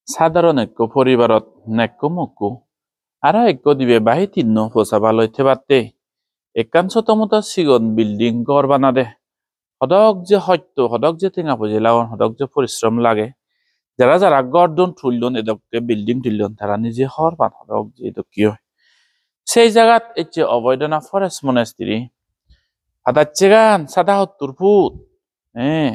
সাধারণ একো পরিবারত নেকো মকো আরা একো দিবে বাহি তিন্ন ফোসাবা লইতে পারতে একান ছোটমোটো সিগন বিল্ডিং ঘর বানাদে হদক যে হয়তো হদক যে টেঙা পুজি লাগান হদক যে পরিশ্রম লাগে যারা যারা গর্দন তুললন এদককে বিল্ডিং তুললন তারা নিজে হর বান হদক যে এদক কি হয় সেই জায়গাত এচ্ছে অবৈধনা ফরেস্ট মনেস্ট্রি হাদাচ্ছে গান ৭৭ ফুট হ্যাঁ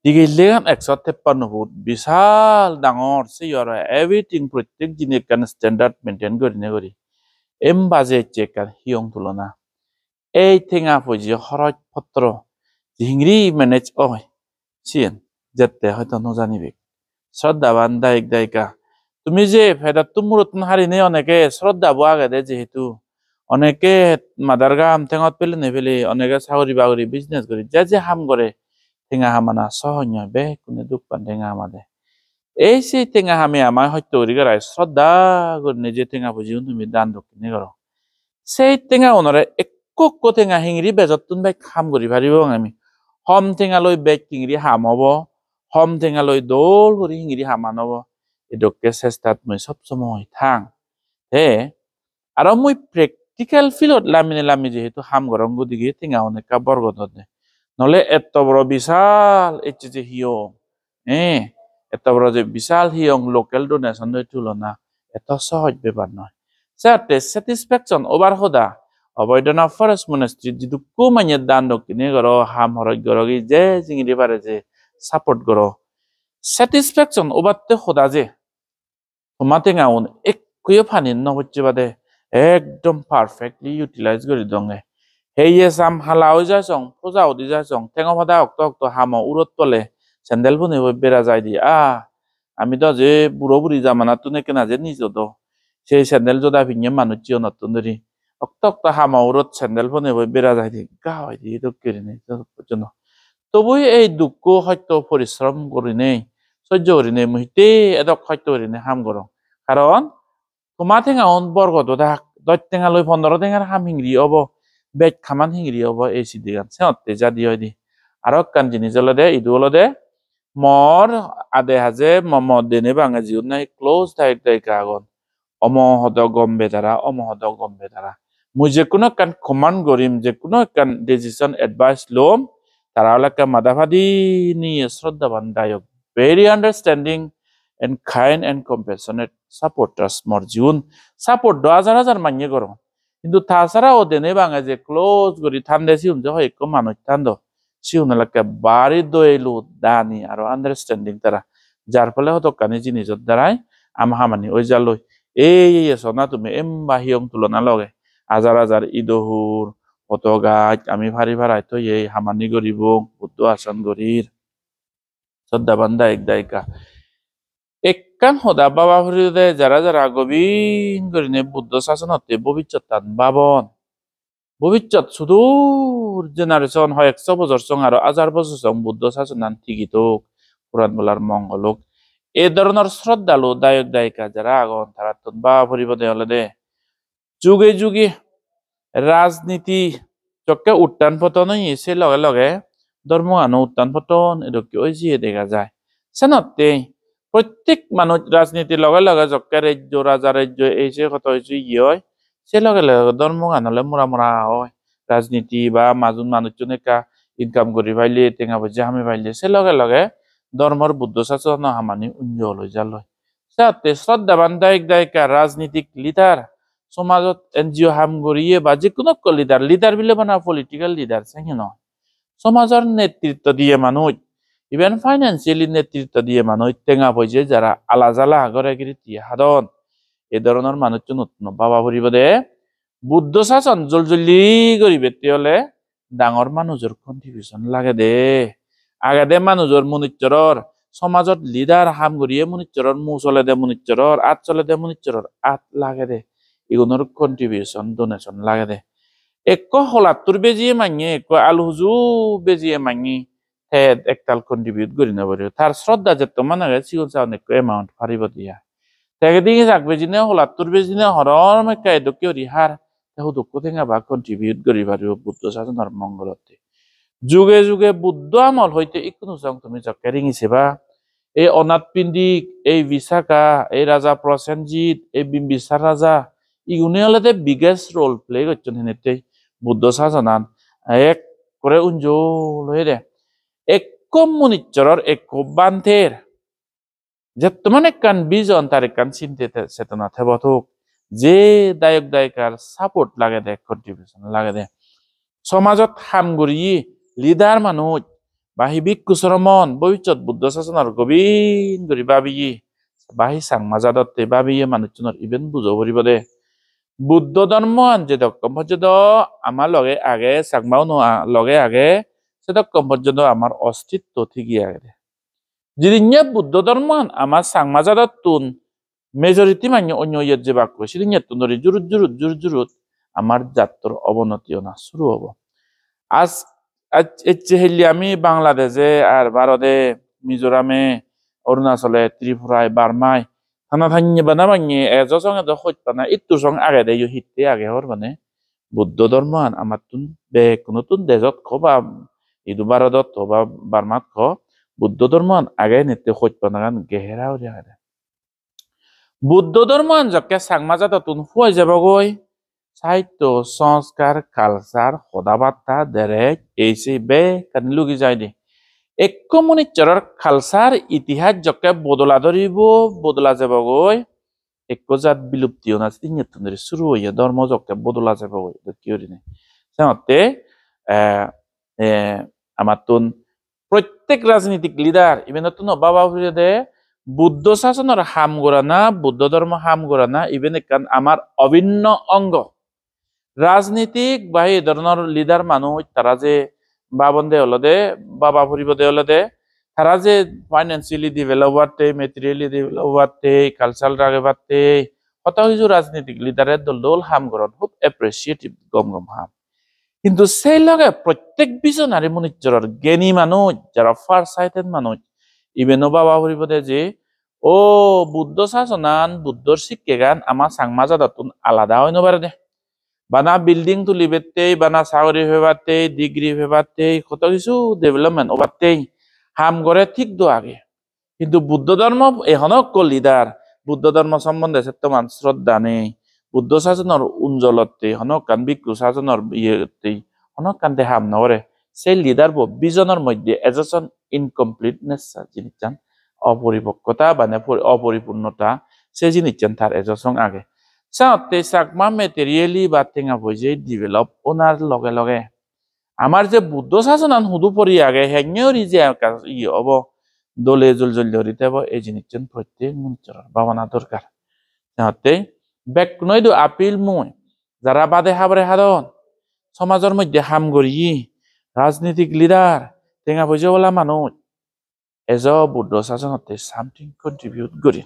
দিগিলেগান ১৫৩ ফুট বিশাল ডাঙর সেই আর এভরিথিং প্রত্যেক জিনিস কান স্ট্যান্ডার্ড মেনটেন করি এম বাজে চেকার হিয়ং তুলনা এই টেঙা পুজি খরচ পত্র হিংরি ম্যানেজ হয় সিয়েন যেতে হয়তো নজানিবে শ্রদ্ধাবান দায়িক দায়িকা তুমি যে ফেদার তুমুরতন হারিনে অনেকে শ্রদ্ধা বোয়া গেদে যেহেতু অনেকে মাদার গাম ঠেঙত পেলে নেপেলে অনেকে চাকরি বাকরি বিজনেস করি যে যে হাম করে টেঙা হামানা সহন্য বে কোনে দুঃখ পান টেঙা হামাদে এই সেই টেঙা হামে আমার হয়তো করাই শ্রদ্ধা করে নিজে টেঙা বুঝিও তুমি দান দক্ষিণে করো সেই টেঙা ওনরে একো টেঙা হিংরি বেজত তুন বাই খাম করি পারিব আমি হম টেঙা লই বেগ কিংরি হাম হব হম টেঙা লই দোল করি হিংরি হামান হব এডকে চেষ্টাত মই সব সময় থাং হে আর মই প্র্যাকটিক্যাল ফিল্ডত লামি যেহেতু হাম গরম গদিকে টেঙা অনেক বরগত নলে এত বড় বিশাল এচ্ছে যে হিয়ং হ্যাঁ এত বড় যে বিশাল হিয়ং লোকাল ডোনেশন তুলনা এত সহজ ব্যাপার নয় যাতে স্যাটিসফ্যাকশন ওভার হদা অবৈধনা ফরেস্ট মনেস্ট্রি যিটো কুমাইয়ে দান দক্ষিণে গড় হাম হরক গড়গি যে জিঙিরি পারে যে সাপোর্ট গড় স্যাটিসফ্যাকশন ওভারতে হদা যে তোমাতে গাউন একয়ে ফানি নহচ্ছে বাদে একদম পারফেক্টলি ইউটিলাইজ করে দঙে হেয়ে সাম হালাও যাসং ফোজাও দি যাসং ঠেঙো ফাদা অক্ত হামো উরত তলে স্যান্ডেল ফোনে বেড়া যায় দি আমি তো যে বুড়ো বুড়ি জামানা তুনে কেনা যে নিজ তো সেই স্যান্ডেল জোদা ভিঙে মানুষ চিও নতুন ধরি অক্ত হামো উরত স্যান্ডেল ফোনে বেড়া যায় দি গাওয়াই দি তো কেড়ে নেই জন্য তবুই এই দুঃখ হয়তো পরিশ্রম করি নেই সহ্য করি নেই মুহিতে এদক হয়তো করি নেই হাম করো কারণ তোমা ঠেঙা বরগত থাক ১০ টেঙা লই ১৫ টেঙার হাম হিংরি হব বেগ খামান হিংরি হব এই সিদ্ধি গান সেতে যা দি হয় দি আর কান জিনিস হলো দে ইদু হলো দে মর আদে হাজে মদ দেনে বাঙা জিউন নাই ক্লোজ দায়িক আগন অমহদ গম্বে দ্বারা অমহদ গম্বে দ্বারা মুই যে কোনো কান কমান্ড করিম যে কোনো কান ডিসিশন এডভাইস লোম তারা হলো মাদাভাদি নিয়ে শ্রদ্ধাবান দায়ক very understanding and kind and compassionate supporters morjun support do হাজার মান্য করো কিন্তু তাছাড়া ও দেনে বাঙা যে ক্লোজ করি থান্দে সিউন যে হয় কো মানুষ থান্দ সিউন লাকে বাড়ি দইলু দানি আর আন্ডারস্ট্যান্ডিং তারা যার ফলে হতো কানি জিনিসের দ্বারাই হামানি ওই জালই এই সোনা তুমি এমবা হিয়ং তুলনা লগে হাজার ইদহুর কত গাছ আমি ভারি ভাড়াই তো এই হামানি গরিব বুদ্ধ আসন গরির শ্রদ্ধা বান্ধা এক দায়িকা একখান হদা বাবা হরিদে যারা যারা গভীর করিনে বুদ্ধ শাসন হতে ভবিষ্যৎ তান বাবন ভবিষ্যৎ সুদূর জেনারেশন হয় ১০০ বছর সং আর ১০০০ বছর সং বুদ্ধ শাসন ঠিকই তো পুরাণ বলার মঙ্গলক এ ধরনের শ্রদ্ধালু দায়ক দায়িকা যারা আগন তারা তো বাবা হরিবদে হলে দে যুগে যুগে রাজনীতি চক্কে উত্থান পতন এসে লগে লগে ধর্ম আনো উত্থান পতন এরকম ওই জিয়ে দেখা যায় সেনতে প্রত্যেক মানুষ রাজনীতির লগে লগে জক্কে রাজ্য রাজা রাজ্য এই যে কত হয়েছে ইয়ে হয় সে লগে লগে ধর্ম আনলে মোরা মোরা হয় রাজনীতি বা মাজুন মানুষজন একা ইনকাম করি পাইলে টেঙা বজা হামি পাইলে সে লগে লগে ধর্মর বুদ্ধ শাসন হামানি উঞ্জল হয়ে যাল সাথে শ্রদ্ধাবান দায়িক দায়িকা রাজনীতিক লিডার সমাজত এনজিও হাম গড়িয়ে বা যে কোনো লিডার বিলে বানা পলিটিক্যাল লিডার চাই নয় সমাজের নেতৃত্ব দিয়ে মানুষ ইভেন ফাইন্যান্সিয়ালি নেতৃত্ব দিয়ে মানুষ টেঙা পয়সে যারা আলা জালা আগরে গিরি হাদন এ ধরনের মানুষজন নতুন বাবা ভরিব দে বুদ্ধ শাসন জলজলি করিবে হলে ডাঙর মানুষের কন্ট্রিবিউশন লাগে দে আগে দে মানুষের মনুষ্যর সমাজত লিডার হাম গড়িয়ে মনুষ্যর মু চলে দে মনুষ্যর আত চলে দে মনুষ্যর আত লাগে দে এগুলোর কন্ট্রিবিউশন ডোনেশন লাগে দে এক হলাত্তর বেজিয়ে মাঙে এক আলু হুজু বেজিয়ে মাঙি হেড একটাল কন্ট্রিবিউট করি না পারে তার শ্রদ্ধা যেত মানে সিউল চাউন এক এমাউন্ট ফারিব দিয়া তাকে দিকে যাক বেজিনে হলাত্তর বেজিনে হরম একা এদকে রিহার তাহু দুঃখ থেকে বা কন্ট্রিবিউট করি পারিব বুদ্ধ শাসনের মঙ্গলতে যুগে যুগে বুদ্ধ আমল হইতে ইকুনো চাও তুমি চক্কে রিঙিছে বা এই অনাথ পিণ্ডিক, এই বিশাখা, এই রাজা প্রসেনজিৎ, এই বিম্বিসার রাজা ইগুনে হলে বিগেস্ট রোল প্লে করছেন হেনেতে বুদ্ধ শাসনান এক করে উঞ্জল হয়ে দে এক মনিচ্চরর এক বান্তের যেতমান একখান বিজন তার একখান চিন্তে চেতনা থেবথুক যে দায়ক দায়িকার সাপোর্ট লাগে দে কন্ট্রিবিউশন লাগে দে সমাজত হামগুড়ি লিডার মানুষ বাহি ভিক্ষুশ্রমণ ভবিষ্যৎ বুদ্ধ শাসনের গভীর করে ভাবি বাহি সাংমাজাদতে ভাবি মানুষজনের ইভেন বুঝো করিব দে বুদ্ধ ধর্ম যে দক্কম পর্যন্ত আমার লগে আগে সাংমাও লগে আগে সে দক্কম পর্যন্ত আমার অস্তিত্ব ঠিকই আগে যদি বুদ্ধ ধর্ম আমার সাংমাজাদত তুন মেজরিটি মানে অন্য ইয়ের যে বাক্য সেদিন তুন জুরুত জুরুত জুরুত জুরুত আমার জাতর অবনতিও না শুরু হবো আজ হেলি আমি বাংলাদেশে আর ভারতে মিজোরামে অরুণাচলে ত্রিপুরায় বার্মায় থানা থানিয়ে বানা বানিয়ে এজ সঙ্গে তো হইত না ইট্টু সঙ্গ আগে দেয় হিটতে আগে হর মানে বুদ্ধ ধর্ম আমার তুন বে কোনো তুন দেশত খ বা ইদু ভারতত খ বা বার্মাত খ বুদ্ধ ধর্ম আগে নিতে হইত না গান গেহেরা আগে বুদ্ধ ধর্ম যকে সাংমাজাত তুন ফুয়াই যাব গই সাহিত্য সংস্কার কালচার সদাবার্তা দেরেক এইসে বে কান লুগি যায় দে এক মনিচ্চরর কালচার ইতিহাস যকে বদলা ধরিব বদলা যাব গই এক জাত বিলুপ্তিও না তিন শুরু হইয়া ধর্ম যকে বদলা যাব গই কি হরিনে সাথে আমার তুন প্রত্যেক রাজনীতিক লিডার ইভেন তুন বাবা দে বুদ্ধ শাসনের হাম গড়া না বুদ্ধ ধর্ম হাম গড়া না ইভেন একখান আমার অভিন্ন অঙ্গ রাজনীতিক বা এই ধরনের লিডার মানুষ তারা যে বাবন দে হলো দে বাবা ফুরিব দে হলো দে তারা যে ফাইন্যান্সিয়ালি ডেভেলপ হতে মেটেরিয়ালি ডেভেলপ হতে কালচারাল আগে বাড়তে কত কিছু রাজনীতিক লিডারের দল দল হাম গরণ খুব এপ্রিসিয়েটিভ গম গম হাম কিন্তু সেই লগে প্রত্যেক বিজনারি মনিচ্চরের জ্ঞানী মানুষ যারা ফার সাইটেড মানুষ ইভেনও বাবা ফুরিব দে যে ও বুদ্ধ শাসনান বুদ্ধর শিক্ষে গান আমার সাংমাজাদাতুন আলাদা হয় নবারে দে বানা বিল্ডিং তুলি বেতেই বানা চাকরি ভেবাতেই ডিগ্রি ভেবাতেই কত কিছু ডেভেলপমেন্ট ওবাতেই হাম করে ঠিক দো আগে কিন্তু বুদ্ধ ধর্ম এখনক লিডার বুদ্ধ ধর্ম সম্বন্ধে সেতমান শ্রদ্ধা নেই বুদ্ধ শাসনের উজ্জ্বলতে হনক কান ভিক্ষু শাসনের ইয়েতেই হনক কান্তে হাম নরে সেই লিডার বিজনের মধ্যে এজন ইনকমপ্লিটনেস জিনিস চান অপরিপক্কতা মানে অপরিপূর্ণতা সে জিনিস চান তার এজন আগে সাথে সাকমা মেটেরিয়ালি বা টেঙা বইজে ডেভেলপ ওনার লগে লগে আমার যে বুদ্ধ শাসনান হুদু পরি আগে হেঙেওরি যে হব দলে জল জল ধরিতে হব এই জিনিসজন প্রত্যেক মঞ্চর ভাবনা দরকার সাথে বেক নইদু আপিল মুই যারা বাদে হাবরে হাদন সমাজের মধ্যে হাম গড়ি রাজনীতিক লিডার টেঙা বইজেওয়ালা মানুষ এজ বুদ্ধ শাসনতে সামথিং কন্ট্রিবিউট করি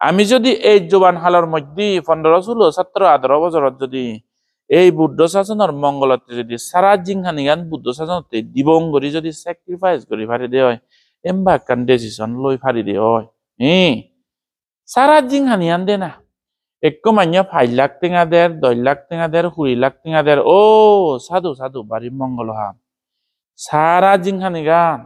আমি যদি এই জোবান হালর মধ্যে 15-16 17-18 বছরত যদি এই বুদ্ধ শাসনের মঙ্গলতে যদি সারা জিংহানি গান বুদ্ধ শাসনতে দিবং করি যদি স্যাক্রিফাইস করি ফারি দে হয় এমবা কান ডিসিশন লই ফারি দে হয় সারা জিংহানি আন দে না এক মান্য 5 লাখ টেঙা দের 10 লাখ টেঙা দের 20 লাখ টেঙা দের ও সাধু সাধু বাড়ি মঙ্গল হাম সারা জিংহানি গান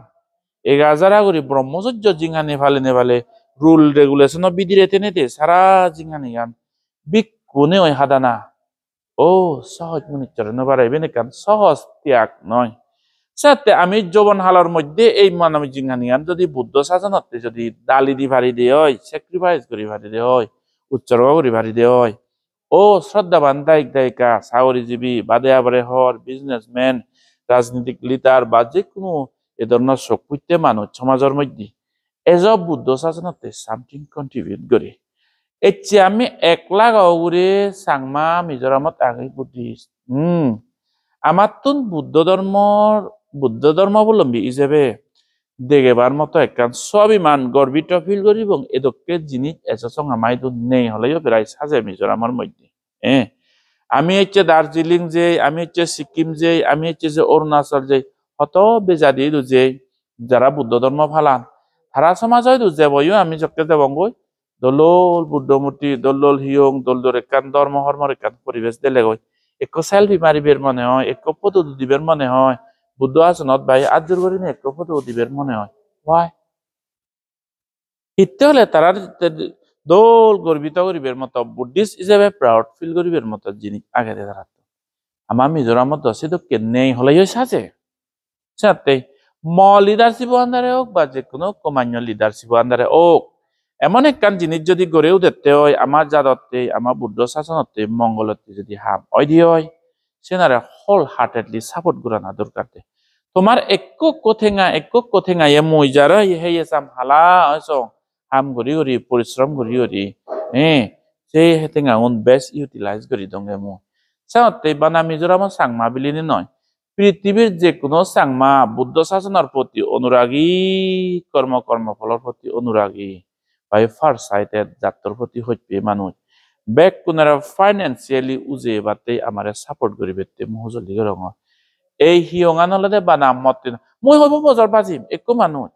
1000 করি ব্রহ্মচর্য জিংহানি ফালে নে ফালে রুল রেগুলেশন বিধি রেতে নেতে সারা জিংহানি গান বিক্ষুনে ওই হাদানা ও সহজ মনিচ্চর নবারাইবেন কান সহজ ত্যাগ নয় সাথে আমি যৌবন হালার মধ্যে এই মানব জিংহানি গান যদি বুদ্ধ শাসনতে যদি দালি দি ভারি দে হয় স্যাক্রিফাইস করি ভারি দে হয় উৎসর্গ করি ভারি দে হয় ও শ্রদ্ধাবান দায়িক দায়িকা চাকরিজীবী বাদে আবারে হর বিজনেসম্যান রাজনীতিক লিডার বা যে কোনো এ ধরনের শক্তিতে মানুষ সমাজের মধ্যে এজব বুদ্ধ শাসনতে সামথিং কন্ট্রিবিউট করে এচ্ছে আমি একলা গাঁওগুড়ে সাংমা মিজোরামত আগে বুদ্ধিস্ট আমার তুন বুদ্ধ ধর্মাবলম্বী হিসেবে দেখেবার মতো একখান স্বাভিমান গর্বিত ফিল করি এবং এদকে জিনিস এসং আমাই তো নেই হলেও প্রায় সাজে মিজোরামের মধ্যে আমি হচ্ছে দার্জিলিং যে আমি হচ্ছে সিকিম যে আমি হচ্ছে যে অরুণাচল যে হত বেজাদি যে যারা বুদ্ধ ধর্ম ফালান তারা সমাজ হয়তো যে বইও আমি চক্কে দেবঙ্গই দোল বুদ্ধ মূর্তি দোল হিয়ং দোল একান ধর্ম হর্মর একান পরিবেশ দিলে গই এক সেলফি মারিবের মনে হয় এক ফটো দিবের মনে হয় বুদ্ধ আসনত ভাই আজর করি না এক ফটো দিবের মনে হয় ওয়াই হিতে হলে তারা দোল গর্বিত গরিবের মতো বুদ্ধিস্ট হিসেবে প্রাউড ফিল গরিবের মতো জিনিস আগে তারা আমার মিজোরামত দশে তো কেনেই হলে সাজে সাথে ম লিডারশিপ আন্ডারে হোক বা যে কোনো কমান্য লিডারশিপ আন্ডারে হোক এমন একখান জিনিস যদি গড়েও দেখতে হয় আমার জাদতে আমার বুদ্ধ শাসনতে মঙ্গলতে যদি হাম অধি হয় সেনারে হোল হার্টেডলি সাপোর্ট করানো দরকার তোমার একো কোথেঙা এ মই যারা হে সাম হালা হাম গড়ি গড়ি পরিশ্রম গড়ি গড়ি সেই হেতেঙা উন বেস্ট ইউটিলাইজ করি দঙ্গে মো সাথে বানা মিজোরাম সাংমা বিলিনি নয় পৃথিবীর যে কোনো সাংমা বুদ্ধ শাসনের প্রতি অনুরাগী কর্মফলের প্রতি অনুরাগী বা ফার সাইটের জাতর প্রতি হইতে মানুষ বেক কোনারা ফাইন্যান্সিয়ালি উজে বাতে আমারে সাপোর্ট করি বেতে মহজলি রঙ এই হিয়ঙানলতে বানাম মতে মই হইব বজর বাজিম একো মানুষ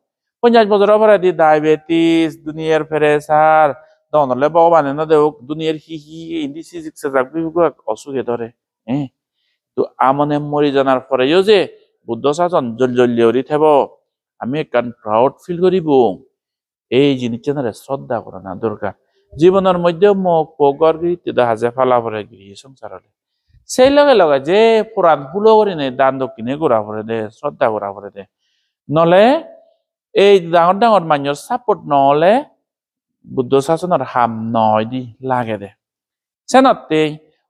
50 বছর পরে দি ডায়াবেটিস দুনিয়ার প্রেসার দনলে ভগবানে না দেওক দুনিয়ার হি ইন্দি সিজিক্সে যাক অসুখে ধরে তো আমনে মরি জানার পরেও যে বুদ্ধ শাসন জলিয়রি থেব আমি একখান প্রাউড ফিল করিব এই জিনিসটা শ্রদ্ধা করা না দরকার জীবনের মধ্যে মোক পগর গিরিতে দেখা যায় ফালা পরে গিয়ে সংসার হলে সেই লগে লগে যে পুরাণ ফুলো করি নেই দান দক্ষিণে করা পরে দে শ্রদ্ধা করা পরে দে নলে এই ডাঙর ডাঙর মানুষের সাপোর্ট নহলে বুদ্ধ শাসনের হাম নয় দি লাগে দে সেনতে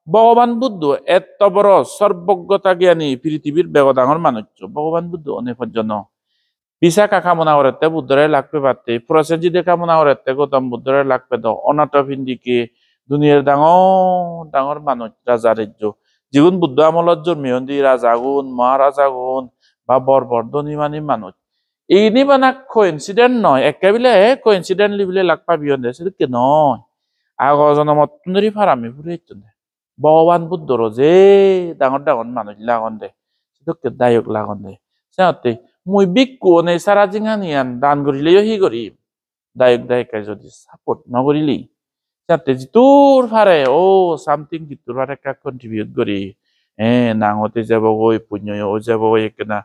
ভগবান বুদ্ধ এত বড় সর্বজ্ঞতা জ্ঞানী পৃথিবীর বেগ ডাঙর মানুষ ভগবান বুদ্ধ অনেক পর্যন্ত বিশাখা কামনা করতে বুদ্ধরে লাগবে পারতে প্রসেনজিদে কামনা করতে গৌতম বুদ্ধরে লাগবে দ অনাথ ভিন্দিকে দুনিয়ার ডাঙর ডাঙর মানুষ রাজা রাজ্য জীবন বুদ্ধ আমলত জন্মিয়ন্দি রাজা গুণ মহারাজা গুণ বা বরবর্ধনী মানি মানুষ এই নিবানা কোইন্সিডেন্ট নয় একেবারে কোইন্সিডেন্টলি বলে লাগ পাবি সেটা নয় আগৰ জনমত তুন্দরি ফারামি ফুরে ভগবান বুদ্ধর যে ডাঙর ডাঙর মানুষ লাগন দে সেটা দায়ক লাগন দে সিহঁতে মই বিকু নে সারা জিঙানিয়ান দান করিলেও হি করিম দায়ক দায়িকায় যদি সাপোর্ট নকরিলি সিহঁতে যিটোর ফারে সামথিং যিটোর ফারে একটা কন্ট্রিবিউট করি নাঙতে যাব গই পুণ্য ও যাব গই একনা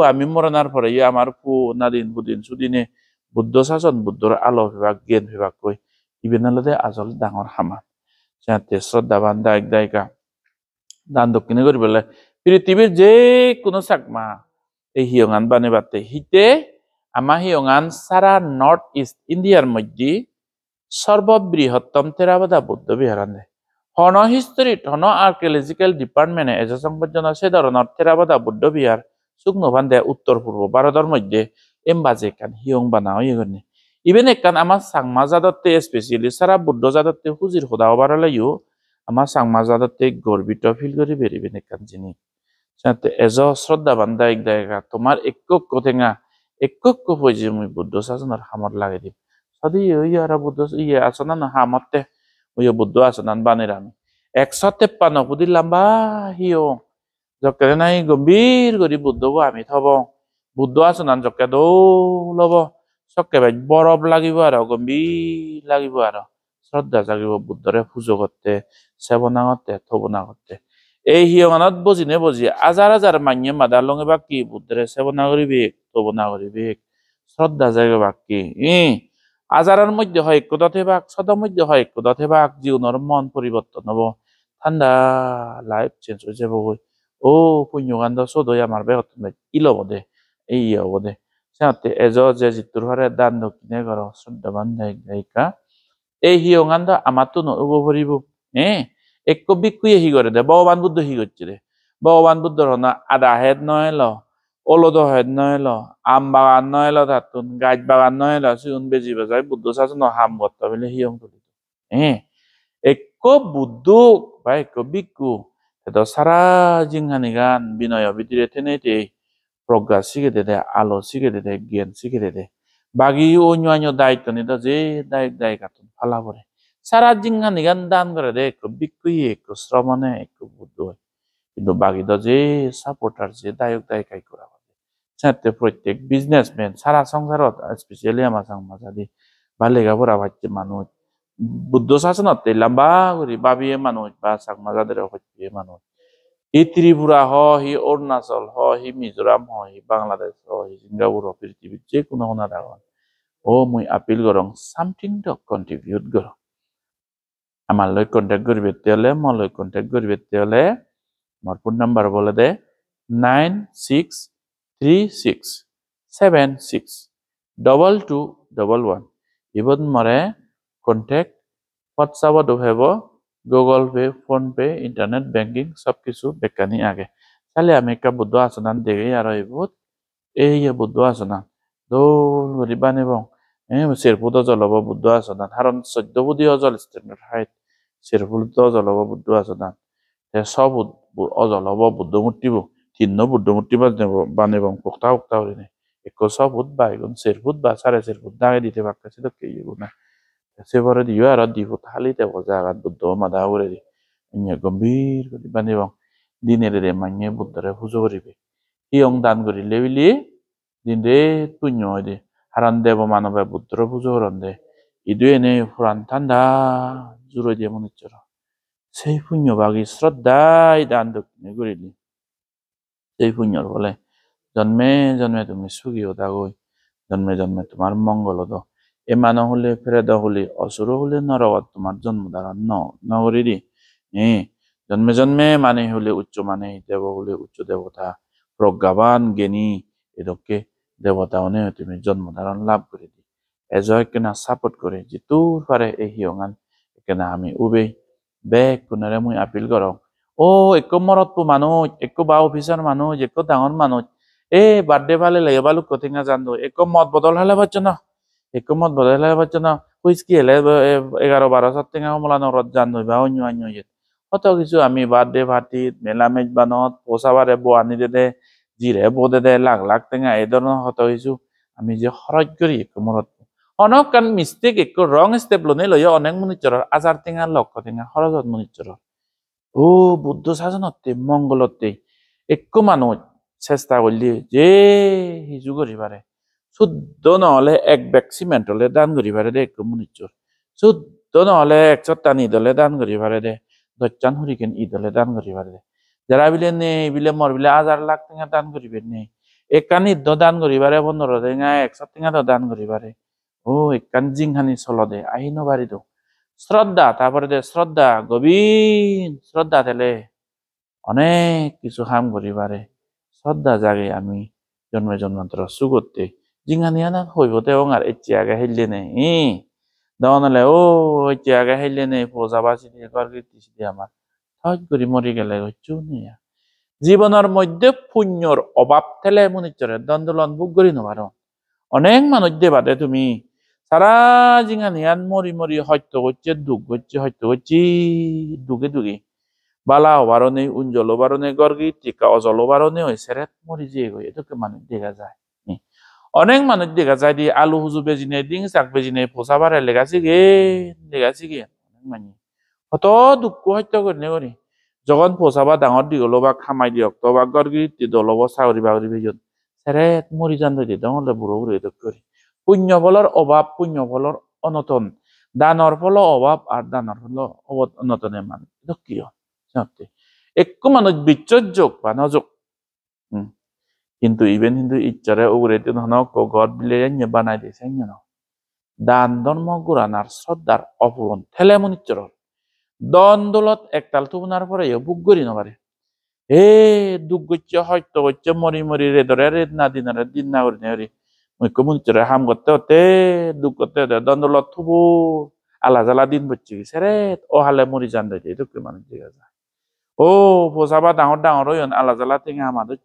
আমি মরনার পরে আমার ফু নাদিন বুদিন সুদিনে বুদ্ধ শাসন বুদ্ধর আলো বিভাগ জ্ঞান বিভাগ কই ইবেনালতে আজল ডাঙর হামা সিহঁতে শ্রদ্ধাবান দায়ক দায়িকা দান দক্ষিণে করি বলে পৃথিবীর যে কোনো চাকমা এই হিয়ঙান বানে বাতে হিতে আমার হিয়ঙান সারা নর্থ ইস্ট ইন্ডিয়ার মধ্যে সর্ববৃহত্তম থেরাবাদা বৌদ্ধ বিহারান হন হিস্টরি হন আর্কিওলজিক্যাল ডিপার্টমেন্টে এজসং পর্যন্ত সে ধরনের থেরাবাদা বৌদ্ধ বিহার শুকনো বান্ধে উত্তর পূর্ব ভারতের মধ্যে এমবাজে কান হিয়ং বানা হয়ে ইভেন একখান আমার সাংমা জাদতে স্পেশালি সারা বুদ্ধ জাদতে হুজির হোদা হবার লাইও আমার সাংমা জাদতে গর্বিত ফিল করি বেরিবেন একখান জিনিস সাথে এজ শ্রদ্ধাবান দায়ক দায়িকা তোমার একক কোথেঙা একক হয়েছে মুই বুদ্ধ শাসনের হামত লাগে দিম সদি ওই আর বুদ্ধ ইয়ে আসনা না হামতে ওই বুদ্ধ আসনান বানের আমি 153 ফুটি লম্বা হিও যকে নাই গম্ভীর করি বুদ্ধ আমি থব বুদ্ধ আসনান যকে দৌলব চকে ভাই বরফ লাগিব আর গম্ভীর লাগিব আর শ্রদ্ধা জাগিব বুদ্ধরে পুজো করতে সেবনা করতে থবনা করতে এই হিয়ঙানত বজিনে বজি হাজার হাজার মান্য মাদা লঙে বাকি বুদ্ধরে সেবনা করিবে তবনা করিবে শ্রদ্ধা জাগে বাকি আজারার মধ্যে হয় একদাতে বাক সদার মধ্যে হয় একদাতে বাক জীবনের মন পরিবর্তন হব ঠান্ডা লাইফ চেঞ্জ হয়ে যাব পুণ্যকান্ত সদয় আমার বেগত ইলব দে এই হব দে সিহঁতে এজ যে যিটোর হারে দান দক্ষিণে ঘর শ্রদ্ধাবান দায়িকা এই হিয়ঙান্ত আমারতো নব ভরিব এক বিকুয়ে হি করে দে ভগবান বুদ্ধ হি করছে রে ভগবান বুদ্ধর না আদা হেদ নয় ল অলদ হেদ নয় ল আম বাগান নয় ল তাতুন গাছ বাগান নয় ল সিউন বেজি বেজায় বুদ্ধ শাসন হাম করতে বলে হিয়ং করি এক বুদ্ধ বা এক বিকু এটা সারা জিংহানি গান বিনয় ভিতরে থেনেতে প্রজ্ঞা শিখে দে আলো শিখে দে জ্ঞান শিখে দে বাকি অন্য দায়িত্ব নিতে যে দায়িত্ব দায়িকা ফালা পরে সারা জিংহা নিগান দান করে দে একটু বিক্রি একটু শ্রমণে একটু বুদ্ধ কিন্তু বাকি তো যে সাপোর্টার যে দায়ক দায়িকাই করা হবে সাথে প্রত্যেক বিজনেসম্যান সারা সংসারত স্পেশালি আমার সমাজাদি ভালেগা ভরা ভাবছে মানুষ বুদ্ধ শাসনত লম্বা করে বাবিয়ে মানুষ বা সাংমাজাদের হচ্ছে মানুষ হি ত্রিপুরা হি অরুণাচল হি মিজোরাম হি বাংলাদেশ হি সিঙ্গাপুর পৃথিবীর যে কোনো হোনা থাকুন ও মুই আপিল করং সামথিং দ কন্ট্রিবিউট করং আমার লই কন্ট্যাক্ট করিবে তেলে মই লই কন্ট্যাক্ট করিবে তেলে মোর ফোন নাম্বার বলে দে 9636762211 ইবন মরে কন্ট্যাক্ট হোয়াটসঅ্যাপ হেব Google Pay PhonePe internet banking সব কিছু বেকানি আগে তাহলে আমি একটা বুদ্ধ আসনান দেখে আর এইবুত এই বুদ্ধ আসনান দোল করি বানিবং সেরপুদ জলব বুদ্ধ আসনান কারণ 14 বুদ্ধি অজল স্ট্যান্ডার্ড হাইট সেরপুদ জলব বুদ্ধ আসনান সব অজলব বুদ্ধ মূর্তিব তিন্ন বুদ্ধ মূর্তি বানিবং পোক্তা উক্তা হরিনে এক সবুত বা এগুন সেরপুদ বা সাড়ে সেরপুদ দাগে দিতে পারতেছি তো কে না সেবারে দিও আর দিবুত হালিতে জাগাত বুদ্ধ মাদা করে দি গম্ভীর করে বানিবং দিনের রে মাইনে বুদ্ধরে পুজো করিবে ইয়ং দান করিলে বিলি দিন রে পুণ্য হয় দে হারান দেব মানবে বুদ্ধর পুজো করেন দে ইদু এনে পুরান ঠান্ডা জুড়ে দিয়ে মনে চর সেই পুণ্য বাগি শ্রদ্ধায় দান দক্ষিণে করিলি সেই পুণ্যর ফলে জন্মে জন্মে তুমি সুখী হতা গই জন্মে জন্মে তোমার মঙ্গল হতো এ মানব হলে ফেরে দ হলে অসুর হলে নরকত তোমার জন্ম দ্বারা নগরী দি জন্মে জন্মে মানে হলে উচ্চ মানে দেব হলে উচ্চ দেবতা প্রজ্ঞাবান জ্ঞানী এদকে দেবতা অনে তুমি জন্ম ধারণ লাভ করে দি এজয় কেনা সাপোর্ট করে যিটোর পারে এই হিয়ঙান কেনা আমি উবে বেগ কোনারে মুই আপিল করো ও একো মরত মানুষ একো বা অফিসার মানুষ একো ডাঙর মানুষ বার্থডে ভালে লাগে বালু কঠিঙা জানো একো মত বদল হলে পারছ না একো মত বদল হলে পারছ না হুইস্কি হলে 11-12 টেঙা কমলা নরত জানো বা অন্য অন্য কত কিছু আমি বার্থডে পার্টিত মেলামেজ বানত পোচাবারে বোৱানি দে জিৰে বদে দে লাখ লাখ টেঙা এই ধৰণৰ কত কিছু আমি যে খৰচ কৰি একো মৰত অনেক কান মিষ্টেক একো রং স্টেপ লনে লয় অনেক মনিচৰৰ আজাৰ টেঙা লক্ষ টেঙা খৰচত মনিচৰৰ ও বুদ্ধ শাসনতে মঙ্গলতে একো মানুষ চেষ্টা করলি যে হিজু করি পারে শুদ্ধ নহলে এক বেগ সিমেন্ট হলে দান করি পারে দে একো মনিচর শুদ্ধ নহলে 100 টান ঈদ হলে দান করি পারে দে 10 হুরিকেন ঈদ হলে দান করি পারে দে যারা বিলে নেই বিলে মর বিলে 1000 লাখ টাকা দান করিবে নেই একান ঈদ দান করি পারে 15 টাকা 100 টাকা দান করি পারে ও একান জিংহানি চলো দে আহিনো বাড়ি দো শ্রদ্ধা তারপরে দে শ্রদ্ধা গভীর শ্রদ্ধা তেলে অনেক কিছু কাম করি পারে শ্রদ্ধা জাগে আমি জন্মে জন্মান্তর সুগতে জিঙানিয়া না হইব তেও আর এচি আগে হেললে নেই দনলে ও এচি আগে হেললে নেই পোজা বাসি দিয়ে ঘর কীর্তিস দিয়ে আমার হজ করি মরি গেলে হচ্ছু নিয়া জীবনের মধ্যে পুণ্যর অভাব ঠেলে মনিচরে দন্দলন বুক করি নবারো অনেক মানুষ দে বাদে তুমি সারা জিঙানিয়ান মরি মরি হত্য করছে দুঃখ করছে হত্য করছি দুগে দুগে বালা হবারও নেই উজ্জ্বল হবারও নেই গর্গি টিকা অজল হবারও নেই ওই সেরেত মরি যে গই এটাকে মানুষ দেখা যায় অনেক মানুষ দেখা যায় দি আলু হুজু বেজি নেই ডিং শাক বেজি নেই পোষা বাড়ে লেগাছি গে অনেক মানুষ কত দুঃখ হত্যা করি নে করি যখন পোষা বা ডাঙর দীঘল বা খামাই দিয়ক তো বা গর্গি দলব চাউরি বাউরি বেজন সেরেত মরি যান ধরি নহলে বুড়ো বুড়ো এদক করি পুণ্য ফলৰ অভাৱ পুণ্য ফলৰ অনটন দানৰ ফল অভাৱ আর দানৰ ফল অনটনে মান এটা কি একো মানুষ বিচর্যক বা নযোগ কিন্তু ইভেন কিন্তু ইচ্ছারে উগরে ঘর বিলে বানাই দিয়েছে দান ধর্ম গুরানার শ্রদ্ধার অপূরণ ঠেলে মনিচ্চর দন্দলত একতাল তুবনার পরে বুক করি নবারে দুঃখ করছে হয়তো করছে মরি মরি রে ধরে রে না দিনারে দিন না করি নেরি মুখ্য মন্ত্রী হাম করতে হতে দুঃখ করতে হতে দন্দলত থুবু আলা জ্বালা দিন বচ্ছি সেরে ও হালে মরি জান দিয়েছে এটুকু মানুষ দেখা যায় ও পোষাবা ডাঙর ডাঙর হইন আলা জ্বালা থেকে আমাদের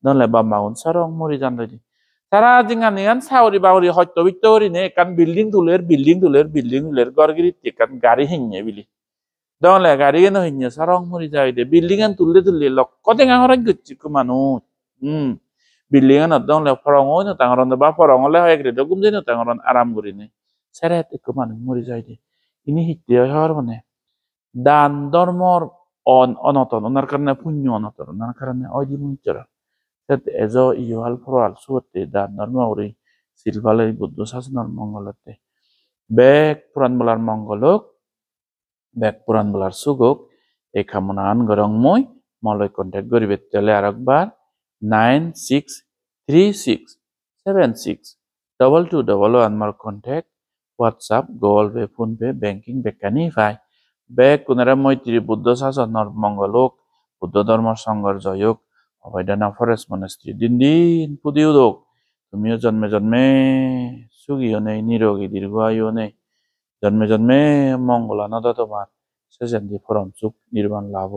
নহলে বাম্মাউন সারং মরি জান দিয়েছে সারা জিঙা নিয়ান সাউরি বাউরি হয়তো বিত্ত করি নে কান বিল্ডিং তুলের গড়গিরি কান গাড়ি হিঙে বিলি দলে গাড়ি কেন হিঙে সারং মরি যাই দে বিল্ডিং আন তুললে লক্ষ টেঙা হরাই গচ্ছি মানুষ বিল্ডিং আন দলে ফরং হইন তাঙরন বা ফরং হলে হয় একরে গুম যাই তাঙরন আরাম করি নে সেরে একটু মানুষ মরি যাই দে ইনি হিতে হওয়ার মানে দান ধর্মর অনটন ওনার কারণে পুণ্য অনটন ওনার কারণে অদি মুঞ্চরা এজ ইহাল ফরাল সুতে দান ধর্ম ওরি সিলভালে বুদ্ধ শাসনের মঙ্গলতে বেগ পুরাণ বলার মঙ্গলক বেগ পুরাণ বলার সুগক এই কামনা আন গরং মই মলয় কন্ট্যাক্ট করিবে তেলে আরেকবার 963676 2211 mar contact WhatsApp Google Pay Phone Pay banking বেকানি ভাই বেক কোনারা মৈত্রী বুদ্ধ শাসনর মঙ্গলোক বুদ্ধ ধর্ম সংঘর জয়ক অভয়দানা ফরেস্ট মনাস্ট্রি দিন দিন পুদিও দোক তুমিও জন্মে জন্মে সুখীও নেই নিরোগী দীর্ঘ আয়ু নেই জন্মে জন্মে মঙ্গলানন্দ তোমার সেজেন্দি পরম সুখ নির্বাণ লাভ